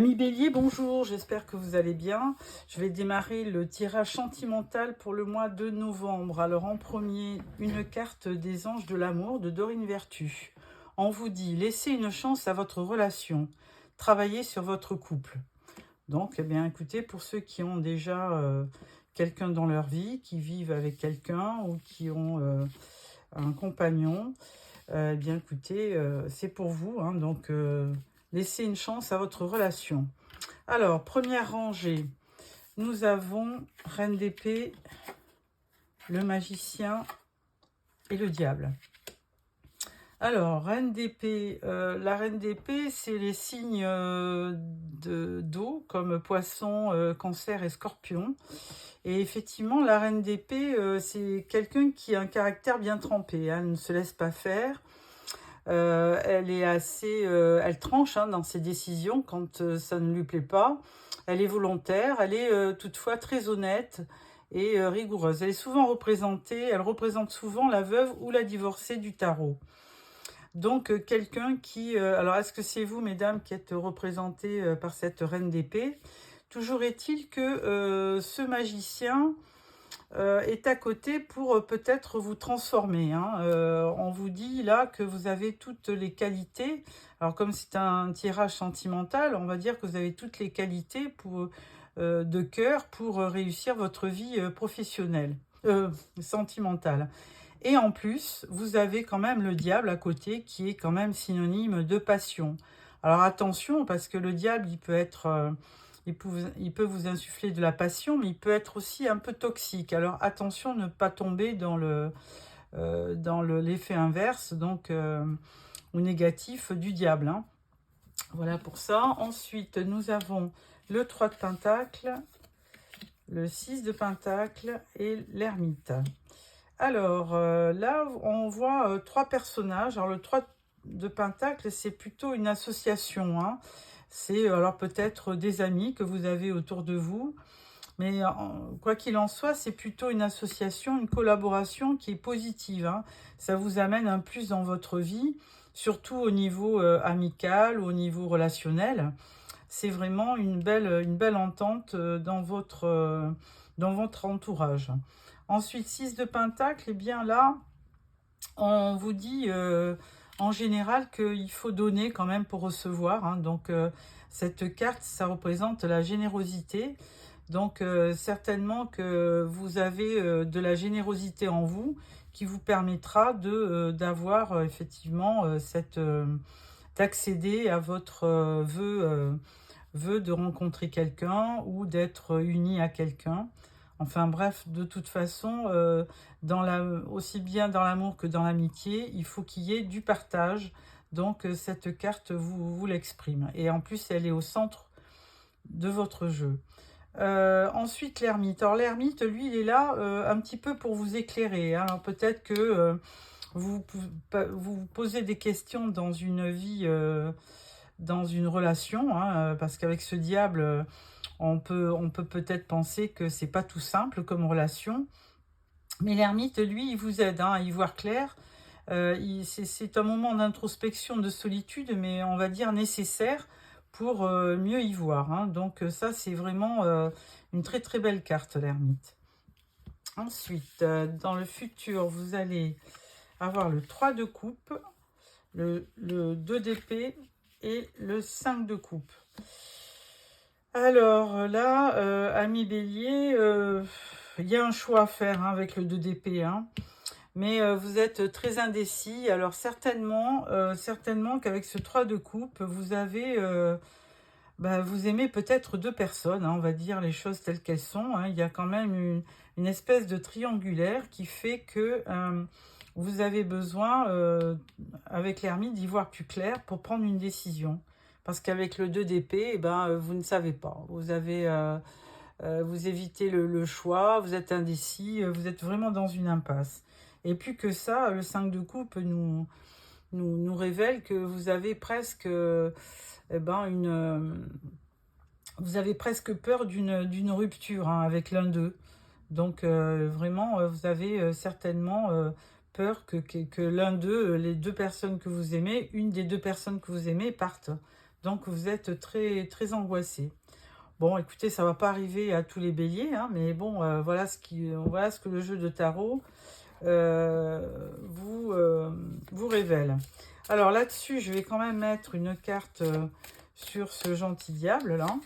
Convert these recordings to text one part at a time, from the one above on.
Ami Bélier, bonjour, j'espère que vous allez bien. Je vais démarrer le tirage sentimental pour le mois de novembre. Alors en premier, une carte des anges de l'amour de Dorine Vertu. On vous dit, laissez une chance à votre relation, travaillez sur votre couple. Donc, eh bien, écoutez, pour ceux qui ont déjà quelqu'un dans leur vie, qui vivent avec quelqu'un ou qui ont un compagnon, eh bien, écoutez, c'est pour vous, hein, donc... laissez une chance à votre relation. Alors, première rangée, nous avons Reine d'épée, le magicien et le diable. Alors, Reine d'épée, la Reine d'épée, c'est les signes d'eau, comme poisson, cancer et scorpion. Et effectivement, la Reine d'épée, c'est quelqu'un qui a un caractère bien trempé, hein, elle ne se laisse pas faire. Elle est assez, elle tranche hein, dans ses décisions quand ça ne lui plaît pas. Elle est volontaire, elle est toutefois très honnête et rigoureuse. Elle est souvent représentée, elle représente souvent la veuve ou la divorcée du tarot. Donc quelqu'un qui, alors est-ce que c'est vous, mesdames, qui êtes représentées par cette reine d'épée? Toujours est-il que ce magicien est à côté pour peut-être vous transformer. Hein. On vous dit là que vous avez toutes les qualités. Alors comme c'est un tirage sentimental, on va dire que vous avez toutes les qualités de cœur pour réussir votre vie professionnelle, sentimentale. Et en plus, vous avez quand même le diable à côté qui est quand même synonyme de passion. Alors attention, parce que le diable, il peut être... il peut vous insuffler de la passion, mais il peut être aussi un peu toxique. Alors attention, ne pas tomber dans l'effet inverse, donc ou négatif du diable. Hein. Voilà pour ça. Ensuite, nous avons le 3 de Pentacle, le 6 de Pentacle et l'ermite. Alors là, on voit trois personnages. Alors le 3 de Pentacle, c'est plutôt une association. Hein. C'est alors peut-être des amis que vous avez autour de vous. Mais quoi qu'il en soit, c'est plutôt une association, une collaboration qui est positive. Hein. Ça vous amène un plus dans votre vie, surtout au niveau amical, au niveau relationnel. C'est vraiment une belle entente dans votre entourage. Ensuite, 6 de Pentacle, et bien là, on vous dit en général qu'il faut donner quand même pour recevoir. Hein. Donc, cette carte, ça représente la générosité. Donc, certainement que vous avez de la générosité en vous qui vous permettra d'avoir effectivement d'accéder à votre vœu de rencontrer quelqu'un ou d'être uni à quelqu'un. Enfin bref, de toute façon, aussi bien dans l'amour que dans l'amitié, il faut qu'il y ait du partage. Donc cette carte vous l'exprime. Et en plus, elle est au centre de votre jeu. Ensuite, l'ermite. Alors l'ermite, lui, il est là un petit peu pour vous éclairer. Hein. Alors peut-être que vous posez des questions dans une vie, dans une relation, hein, parce qu'avec ce diable, on peut peut-être penser que c'est pas tout simple comme relation. Mais l'ermite, lui, il vous aide hein, à y voir clair. C'est un moment d'introspection, de solitude, mais on va dire nécessaire pour mieux y voir. Hein. Donc ça, c'est vraiment une très très belle carte, l'ermite. Ensuite, dans le futur, vous allez avoir le 3 de coupe, le 2 d'épée et le 5 de coupe. Alors là, ami Bélier, il y a un choix à faire hein, avec le 2 d'épée. Hein. Mais vous êtes très indécis. Alors certainement qu'avec ce 3 de coupe, vous avez... vous aimez peut-être deux personnes, hein, on va dire les choses telles qu'elles sont. Hein. Il y a quand même une espèce de triangulaire qui fait que vous avez besoin, avec l'ermite, d'y voir plus clair pour prendre une décision. Parce qu'avec le 2 d'épée, vous ne savez pas. Vous évitez le choix, vous êtes indécis, vous êtes vraiment dans une impasse. Et plus que ça, le 5 de coupe nous révèle que vous avez presque vous avez presque peur d'une rupture hein, avec l'un d'eux. Donc vraiment, vous avez certainement peur que l'un d'eux, les deux personnes que vous aimez, une des deux personnes que vous aimez parte. Donc, vous êtes très, très angoissé. Bon, écoutez, ça ne va pas arriver à tous les béliers, hein, mais bon, voilà voilà ce que le jeu de tarot vous révèle. Alors là-dessus, je vais quand même mettre une carte sur ce gentil diable là.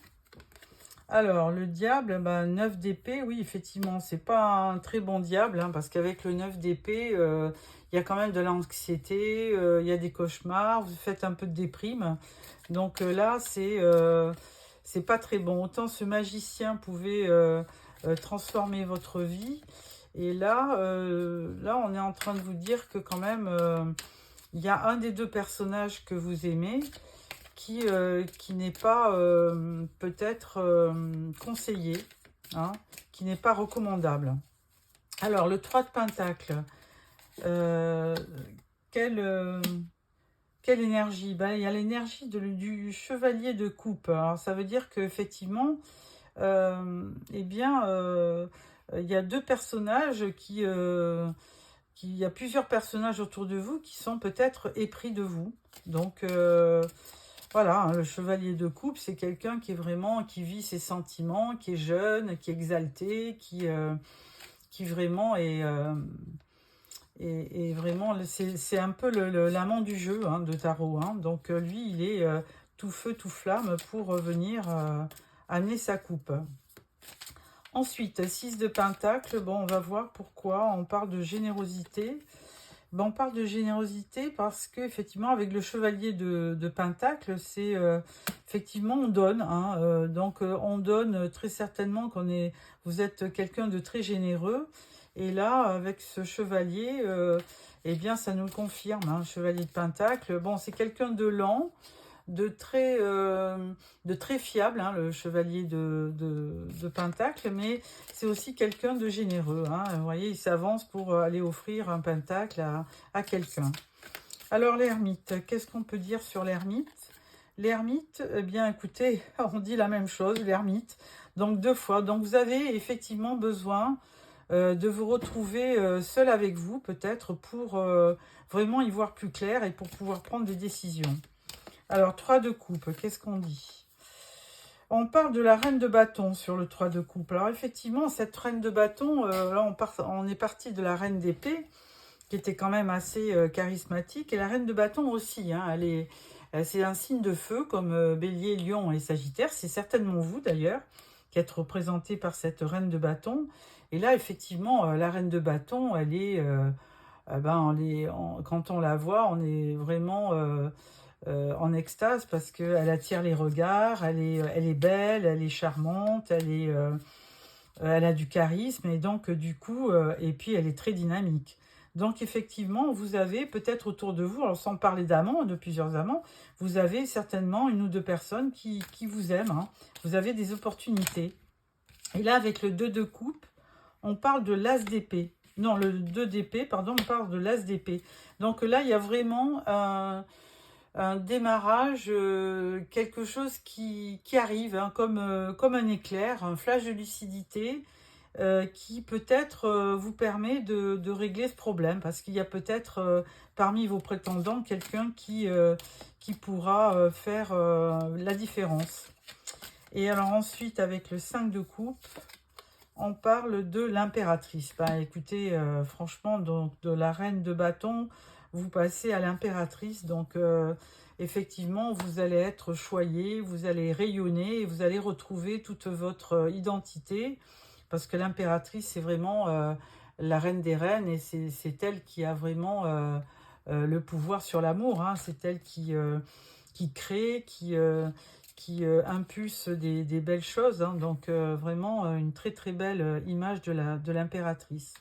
Alors le diable, 9 d'épée, oui effectivement, c'est pas un très bon diable, hein, parce qu'avec le 9 d'épée, il y a quand même de l'anxiété, il y a des cauchemars, vous faites un peu de déprime. Donc là, c'est pas très bon. Autant ce magicien pouvait transformer votre vie. Et là, là, on est en train de vous dire que quand même, il y a un des deux personnages que vous aimez qui n'est pas peut-être conseillé, hein, qui n'est pas recommandable. Alors, le 3 de Pentacle, euh, quelle, euh, quelle énergie? Il y a l'énergie du chevalier de coupe. Alors, ça veut dire qu'effectivement, eh bien, il y a deux personnages il y a plusieurs personnages autour de vous qui sont peut-être épris de vous. Donc, voilà, hein, le chevalier de coupe, c'est quelqu'un qui est vraiment, qui vit ses sentiments, qui est jeune, qui est exalté, qui vraiment est vraiment, c'est un peu l'amant du jeu, hein, de tarot. Hein. Donc lui, il est tout feu, tout flamme pour venir amener sa coupe. Ensuite, 6 de Pentacle, bon, on va voir pourquoi on parle de générosité. On parle de générosité parce qu'effectivement, avec le chevalier de Pentacle, c'est effectivement, on donne. Hein, donc, on donne très certainement vous êtes quelqu'un de très généreux. Et là, avec ce chevalier, eh bien, ça nous le confirme. Hein, chevalier de Pentacle, bon, c'est quelqu'un de lent, de très fiable, hein, le chevalier de Pentacle, mais c'est aussi quelqu'un de généreux. Hein, vous voyez, il s'avance pour aller offrir un pentacle à quelqu'un. Alors l'ermite, qu'est-ce qu'on peut dire sur l'ermite? L'ermite, eh bien écoutez, on dit la même chose, l'ermite, donc 2 fois. Donc vous avez effectivement besoin de vous retrouver seul avec vous, peut-être, pour vraiment y voir plus clair et pour pouvoir prendre des décisions. Alors, 3 de coupe, qu'est-ce qu'on dit? On parle de la reine de bâton sur le 3 de coupe. Alors, effectivement, cette reine de bâton, là, on est parti de la reine d'épée, qui était quand même assez charismatique. Et la reine de bâton aussi, hein, c'est un signe de feu, comme Bélier, Lion et Sagittaire. C'est certainement vous, d'ailleurs, qui êtes représenté par cette reine de bâton. Et là, effectivement, la reine de bâton, elle est... quand on la voit, on est vraiment... en extase parce qu'elle attire les regards, elle est belle, elle est charmante, elle a du charisme et donc du coup, et puis elle est très dynamique. Donc effectivement, vous avez peut-être autour de vous, alors sans parler d'amants, de plusieurs amants, vous avez certainement une ou deux personnes qui vous aiment. Hein. Vous avez des opportunités. Et là, avec le 2 de coupe, on parle de l'as d'épée. Non, le 2 d'épée, pardon, on parle de l'as d'épée. Donc là, il y a vraiment un démarrage, quelque chose qui arrive, hein, comme un éclair, un flash de lucidité qui peut-être vous permet de régler ce problème, parce qu'il y a peut-être parmi vos prétendants quelqu'un qui pourra faire la différence. Et alors ensuite, avec le 5 de coupe, on parle de l'impératrice. Écoutez, franchement, donc de la reine de bâton, vous passez à l'impératrice. Donc, effectivement, vous allez être choyé, vous allez rayonner et vous allez retrouver toute votre identité. Parce que l'impératrice, c'est vraiment la reine des reines et c'est elle qui a vraiment le pouvoir sur l'amour. Hein. C'est elle qui crée, qui impulse des belles choses. Hein. Donc, vraiment une très très belle image de l'impératrice.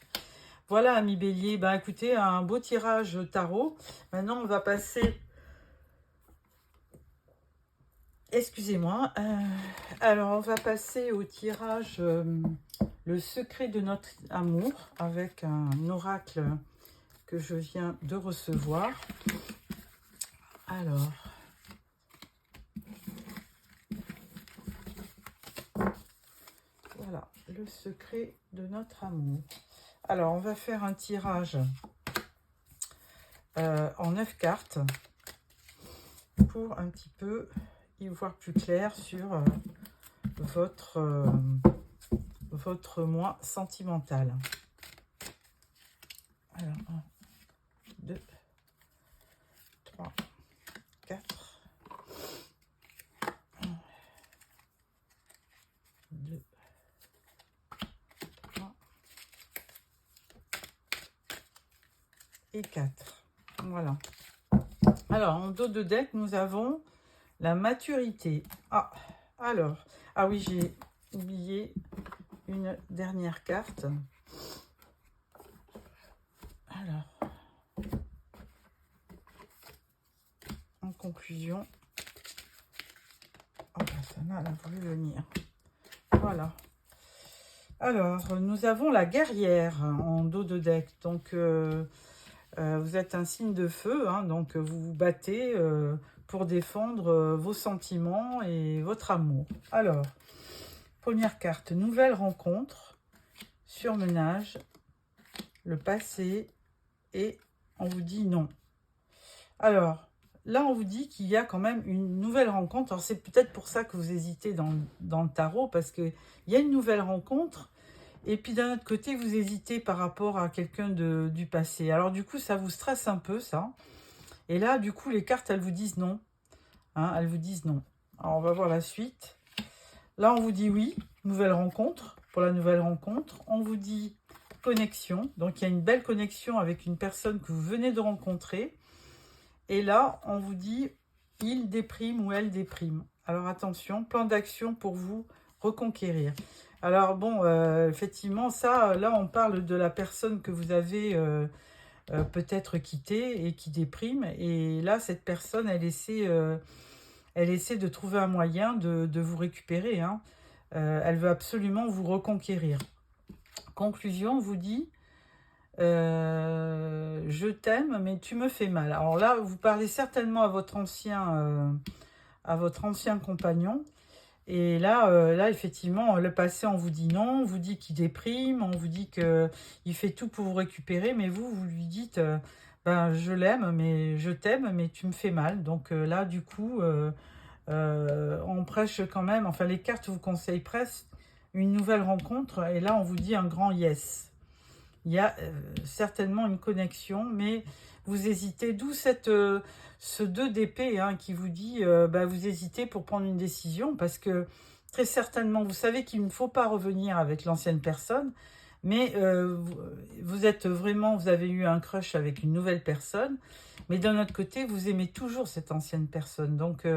Voilà, amis bélier, écoutez, un beau tirage tarot. Maintenant, on va passer... Excusez-moi. Alors, on va passer au tirage Le secret de notre amour avec un oracle que je viens de recevoir. Alors... Voilà, le secret de notre amour. Alors, on va faire un tirage en 9 cartes pour un petit peu y voir plus clair sur votre moi sentimental. Alors, 1, 2, 3, 4. 1, 2, 3 et 4. Voilà. Alors, en dos de deck, nous avons la maturité. Ah, alors, ah oui, j'ai oublié une dernière carte. Alors, en conclusion, oh, ça a voulu venir. Voilà. Alors, nous avons la guerrière en dos de deck. Donc, vous êtes un signe de feu, hein, donc vous vous battez pour défendre vos sentiments et votre amour. Alors, première carte, nouvelle rencontre, surmenage, le passé, et on vous dit non. Alors, là, on vous dit qu'il y a quand même une nouvelle rencontre. Alors, c'est peut-être pour ça que vous hésitez dans le tarot, parce qu'il y a une nouvelle rencontre, et puis d'un autre côté, vous hésitez par rapport à quelqu'un du passé. Alors, du coup, ça vous stresse un peu, ça. Et là, du coup, les cartes, elles vous disent non. Hein, elles vous disent non. Alors, on va voir la suite. Là, on vous dit oui, nouvelle rencontre. Pour la nouvelle rencontre, on vous dit connexion. Donc, il y a une belle connexion avec une personne que vous venez de rencontrer. Et là, on vous dit il déprime ou elle déprime. Alors, attention, plan d'action pour vous reconquérir. Alors, bon, effectivement, ça, là, on parle de la personne que vous avez peut-être quittée et qui déprime. Et là, cette personne, elle essaie de trouver un moyen de vous récupérer. Hein. Elle veut absolument vous reconquérir. Conclusion, on vous dit je t'aime, mais tu me fais mal. Alors là, vous parlez certainement à votre ancien compagnon. Et là, effectivement, le passé, on vous dit non, on vous dit qu'il déprime, on vous dit qu'il fait tout pour vous récupérer, mais vous lui dites, ben, je l'aime, mais je t'aime, mais tu me fais mal. Donc là, du coup, on prêche quand même, enfin, les cartes vous conseillent presque une nouvelle rencontre, et là, on vous dit un grand yes. Il y a certainement une connexion, mais vous hésitez, d'où ce 2 d'épée hein, qui vous dit, vous hésitez pour prendre une décision, parce que très certainement, vous savez qu'il ne faut pas revenir avec l'ancienne personne, mais vous avez eu un crush avec une nouvelle personne, mais d'un autre côté, vous aimez toujours cette ancienne personne. Donc,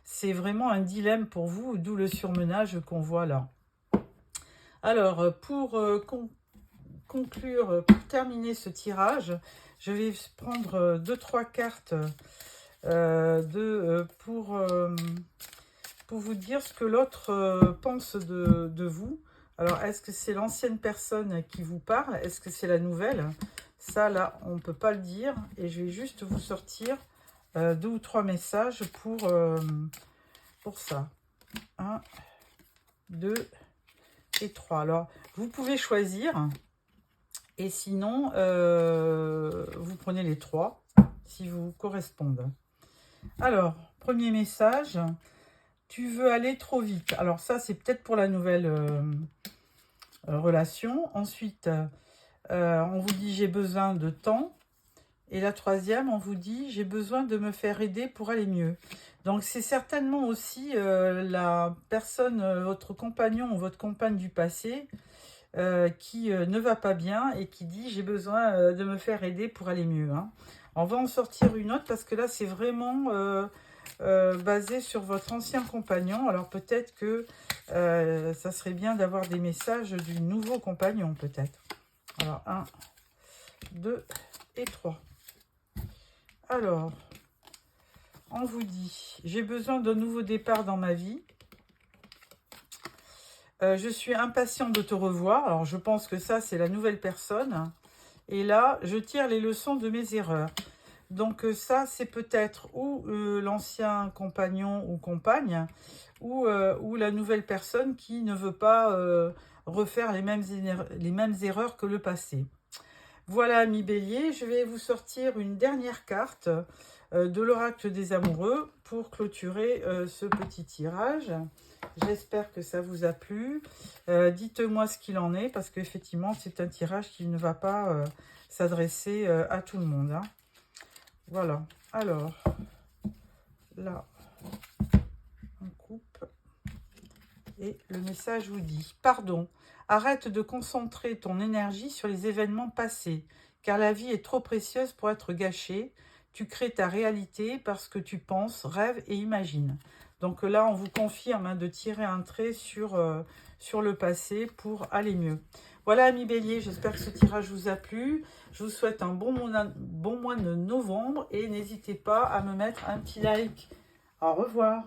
c'est vraiment un dilemme pour vous, d'où le surmenage qu'on voit là. Alors, pour conclure, pour terminer ce tirage, je vais prendre 2-3 cartes pour vous dire ce que l'autre pense de vous. Alors, est-ce que c'est l'ancienne personne qui vous parle? Est-ce que c'est la nouvelle? Ça, là, on ne peut pas le dire. Et je vais juste vous sortir 2 ou 3 messages pour ça. 1, 2 et 3. Alors, vous pouvez choisir. Et sinon, vous prenez les 3 si vous correspondent. Alors, premier message. Tu veux aller trop vite. Alors ça, c'est peut-être pour la nouvelle relation. Ensuite, on vous dit j'ai besoin de temps. Et la troisième, on vous dit j'ai besoin de me faire aider pour aller mieux. Donc c'est certainement aussi la personne, votre compagnon ou votre compagne du passé qui ne va pas bien et qui dit j'ai besoin de me faire aider pour aller mieux. Hein. On va en sortir une autre parce que là c'est vraiment basé sur votre ancien compagnon. Alors peut-être que ça serait bien d'avoir des messages du nouveau compagnon peut-être. Alors 1, 2 et 3. Alors, on vous dit, j'ai besoin d'un nouveau départ dans ma vie. Je suis impatient de te revoir. Alors, je pense que ça, c'est la nouvelle personne. Et là, je tire les leçons de mes erreurs. Donc, ça, c'est peut-être ou l'ancien compagnon ou compagne, ou la nouvelle personne qui ne veut pas refaire les mêmes erreurs que le passé. Voilà, amis bélier, je vais vous sortir une dernière carte de l'oracle des amoureux pour clôturer ce petit tirage. J'espère que ça vous a plu. Dites-moi ce qu'il en est, parce qu'effectivement, c'est un tirage qui ne va pas s'adresser à tout le monde, hein. Voilà. Alors, là, on coupe. Et le message vous dit: pardon, arrête de concentrer ton énergie sur les événements passés, car la vie est trop précieuse pour être gâchée. Tu crées ta réalité parce que tu penses, rêves et imagines. Donc là, on vous confirme, hein, de tirer un trait sur le passé pour aller mieux. Voilà, amis Bélier, j'espère que ce tirage vous a plu. Je vous souhaite un bon mois de novembre et n'hésitez pas à me mettre un petit like. Au revoir.